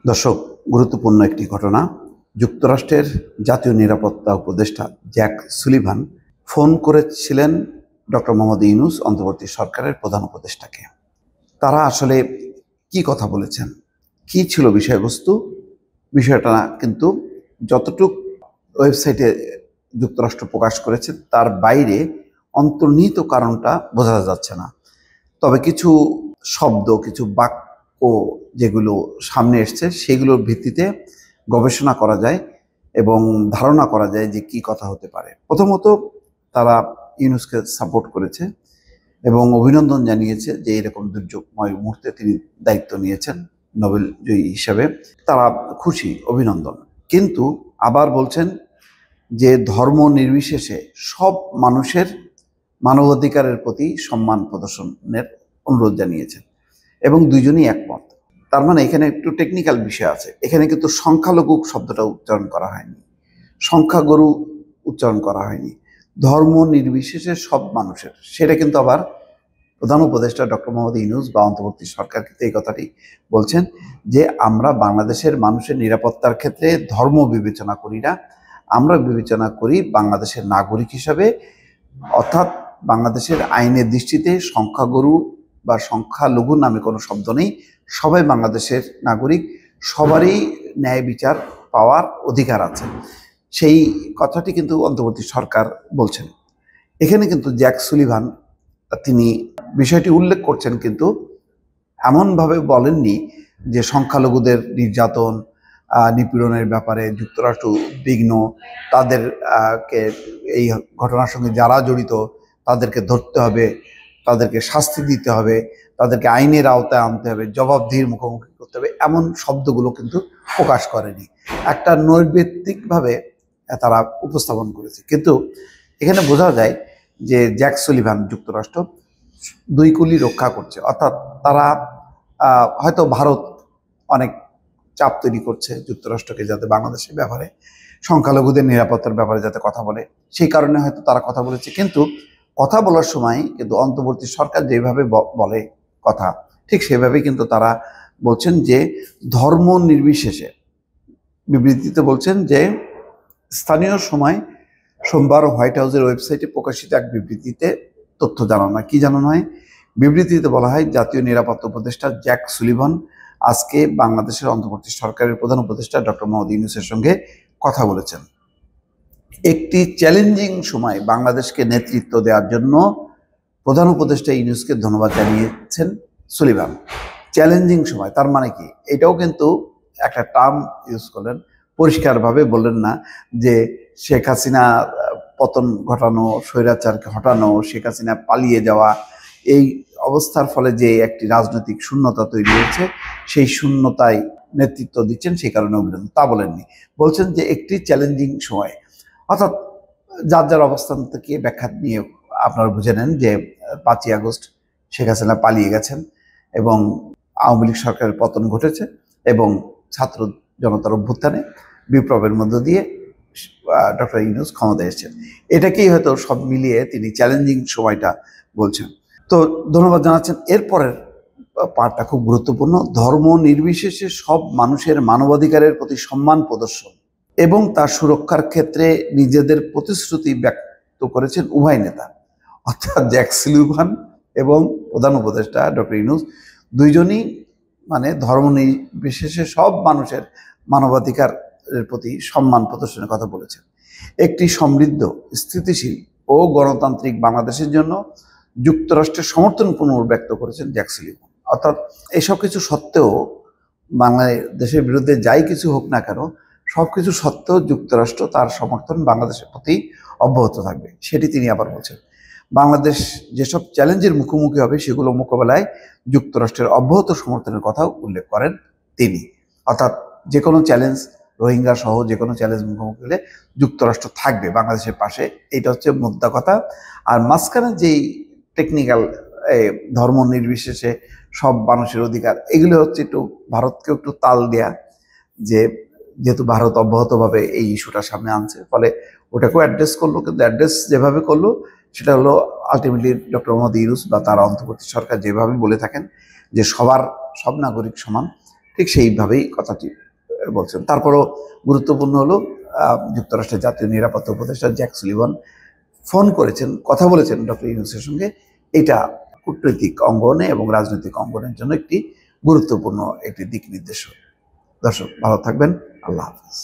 দর্শক, গুরুত্বপূর্ণ একটি ঘটনা। যুক্তরাষ্ট্রের জাতীয় নিরাপত্তা উপদেষ্টা জ্যাক সুলিভান ফোন করেছিলেন ডক্টর মোহাম্মদ ইউনূস অন্তর্বর্তী সরকারের প্রধান উপদেষ্টাকে। তারা আসলে কি কথা বলেছেন, কি ছিল বিষয়বস্তু, বিষয়টা কিন্তু যতটুক ওয়েবসাইটে যুক্তরাষ্ট্র প্রকাশ করেছে তার বাইরে অন্তর্নিহিত কারণটা বোঝা যাচ্ছে না। তবে কিছু শব্দ, কিছু বাক্য যেগুলো সামনে এসছে সেগুলোর ভিত্তিতে গবেষণা করা যায় এবং ধারণা করা যায় যে কি কথা হতে পারে। প্রথমত, তারা ইউনূসকে সাপোর্ট করেছে এবং অভিনন্দন জানিয়েছে যে এরকম দুর্যোগময় মুহূর্তে তিনি দায়িত্ব নিয়েছেন নোবেল জয়ী হিসাবে। তারা খুশি, অভিনন্দন। কিন্তু আবার বলছেন যে ধর্ম নির্বিশেষে সব মানুষের মানবাধিকারের প্রতি সম্মান প্রদর্শনের অনুরোধ জানিয়েছেন এবং দুইজনই একমত। তার মানে এখানে একটু টেকনিক্যাল বিষয় আছে। এখানে কিন্তু সংখ্যালঘু শব্দটা উচ্চারণ করা হয়নি, সংখ্যাগুরু উচ্চারণ করা হয়নি, ধর্ম নির্বিশেষে সব মানুষের। সেটা কিন্তু আবার প্রধান উপদেষ্টা ডক্টর মোহাম্মদ ইউনূস বা অন্তর্বর্তী সরকার কিন্তু এই কথাটি বলছেন যে আমরা বাংলাদেশের মানুষের নিরাপত্তার ক্ষেত্রে ধর্ম বিবেচনা করি না, আমরা বিবেচনা করি বাংলাদেশের নাগরিক হিসাবে। অর্থাৎ বাংলাদেশের আইনের দৃষ্টিতে সংখ্যাগুরু বা সংখ্যালঘু নামে কোনো শব্দ নেই, সবাই বাংলাদেশের নাগরিক, সবারই ন্যায় বিচার পাওয়ার অধিকার আছে। সেই কথাটি কিন্তু অন্তর্বর্তী সরকার বলছেন। এখানে কিন্তু জ্যাক সুলিভান তিনি বিষয়টি উল্লেখ করছেন, কিন্তু এমনভাবে বলেননি যে সংখ্যালঘুদের নির্যাতন নিপীড়নের ব্যাপারে যুক্তরাষ্ট্র উদ্বিগ্ন, তাদেরকে এই ঘটনার সঙ্গে যারা জড়িত তাদেরকে ধরতে হবে, তাদেরকে শাস্তি দিতে হবে, তাদেরকে আইনের আওতায় আনতে হবে, জবাবদিহির মুখোমুখি করতে হবে, এমন শব্দগুলো কিন্তু প্রকাশ করেনি। একটা নৈর্ব্যক্তিকভাবে তারা উপস্থাপন করেছে। কিন্তু এখানে বোঝা যায় যে জ্যাক সুলিভান যুক্তরাষ্ট্র দুই কুলি রক্ষা করছে। অর্থাৎ তারা হয়তো ভারত অনেক চাপ তৈরি করছে যুক্তরাষ্ট্রকে যাতে বাংলাদেশের ব্যাপারে, সংখ্যালঘুদের নিরাপত্তার ব্যাপারে যাতে কথা বলে, সেই কারণে হয়তো তারা কথা বলেছে। কিন্তু কথা বলার সময় কিন্তু অন্তর্বর্তী সরকার যেভাবে বলে কথা, ঠিক সেভাবেই কিন্তু তারা বলছেন যে ধর্ম নির্বিশেষে। বিবৃতিতে বলছেন যে স্থানীয় সময় সোমবার হোয়াইট হাউসের ওয়েবসাইটে প্রকাশিত এক বিবৃতিতে তথ্য জানানো হয়। কি জানানো হয়? বিবৃতিতে বলা হয়, জাতীয় নিরাপত্তা উপদেষ্টা জ্যাক সুলিভান আজকে বাংলাদেশের অন্তর্বর্তী সরকারের প্রধান উপদেষ্টা ডক্টর মোহাম্মদ ইউনূসের সঙ্গে কথা বলেছেন। একটি চ্যালেঞ্জিং সময় বাংলাদেশকে নেতৃত্ব দেওয়ার জন্য প্রধান উপদেষ্টা ইউনূসকে ধন্যবাদ জানিয়েছেন সুলিভান। চ্যালেঞ্জিং সময় তার মানে কি? এটাও কিন্তু একটা টার্ম ইউজ করলেন, পরিষ্কারভাবে বললেন না যে শেখ হাসিনা পতন ঘটানো, স্বৈরাচারকে হটানো, শেখ হাসিনা পালিয়ে যাওয়া, এই অবস্থার ফলে যে একটি রাজনৈতিক শূন্যতা তৈরি হয়েছে, সেই শূন্যতায় নেতৃত্ব দিচ্ছেন, সেই কারণে অভিনন্দন, তা বলেননি। বলছেন যে একটি চ্যালেঞ্জিং সময়। অর্থাৎ যার যার অবস্থান থেকে ব্যাখ্যা নিয়ে আপনারা বুঝে নেন যে 5ই আগস্ট শেখ হাসিনা পালিয়ে গেছেন এবং আওয়ামী লীগ সরকারের পতন ঘটেছে এবং ছাত্র জনতার অভ্যুত্থানে বিপ্লবের মধ্য দিয়ে ডক্টর ইউনূস ক্ষমতায় এসেছেন। এটাকেই হয়তো সব মিলিয়ে তিনি চ্যালেঞ্জিং সময়টা বলছেন। তো ধন্যবাদ জানাচ্ছেন। এরপরের পার্টটা খুব গুরুত্বপূর্ণ। ধর্ম নির্বিশেষে সব মানুষের মানবাধিকারের প্রতি সম্মান প্রদর্শন এবং তার সুরক্ষার ক্ষেত্রে নিজেদের প্রতিশ্রুতি ব্যক্ত করেছেন উভয় নেতা, অর্থাৎ জ্যাক সুলিভান এবং প্রধান উপদেষ্টা ডক্টর ইউনূস দুইজনই মানে ধর্ম নির্বিশেষে সব মানুষের মানবাধিকারের প্রতি সম্মান প্রদর্শনের কথা বলেছেন। একটি সমৃদ্ধ, স্থিতিশীল ও গণতান্ত্রিক বাংলাদেশের জন্য যুক্তরাষ্ট্রের সমর্থন পুনর্ব্যক্ত করেছেন জ্যাক সুলিভান। অর্থাৎ এসব কিছু সত্ত্বেও, বাংলাদেশের বিরুদ্ধে যাই কিছু হোক না কেন, সব কিছু সত্ত্বেও যুক্তরাষ্ট্র তার সমর্থন বাংলাদেশের প্রতি অব্যাহত থাকবে, সেটি তিনি আবার বলছেন। বাংলাদেশ যেসব চ্যালেঞ্জের মুখোমুখি হবে সেগুলো মোকাবেলায় যুক্তরাষ্ট্রের অব্যাহত সমর্থনের কথাও উল্লেখ করেন তিনি। অর্থাৎ যে কোনো চ্যালেঞ্জ, রোহিঙ্গা সহ যে কোনো চ্যালেঞ্জ মুখোমুখি হলে যুক্তরাষ্ট্র থাকবে বাংলাদেশের পাশে, এটা হচ্ছে মুদ্রা কথা। আর মাঝখানে যেই টেকনিক্যাল ধর্ম নির্বিশেষে সব মানুষের অধিকার, এগুলো হচ্ছে একটু ভারতকে একটু তাল দেয়া, যে যেহেতু ভারত অব্যাহতভাবে এই ইস্যুটা সামনে আনছে, ফলে ওটাকেও অ্যাড্রেস করলো। কিন্তু অ্যাড্রেস যেভাবে করলো সেটা হলো আলটিমেটলি ডক্টর মোহাম্মদ ইউনূস বা তার অন্তর্বর্তী সরকার যেভাবে বলে থাকেন যে সব নাগরিক সমান, ঠিক সেইভাবেই কথাটি বলছেন। তারপরও গুরুত্বপূর্ণ হলো যুক্তরাষ্ট্রের জাতীয় নিরাপত্তা উপদেষ্টা জ্যাক সুলিভান ফোন করেছেন, কথা বলেছেন ডক্টর ইউনূসের সঙ্গে। এটা কূটনৈতিক অঙ্গনে এবং রাজনৈতিক অঙ্গনের জন্য একটি গুরুত্বপূর্ণ একটি দিক নির্দেশক। দর্শক ভালো থাকবেন, আল্লাহ হাফেজ।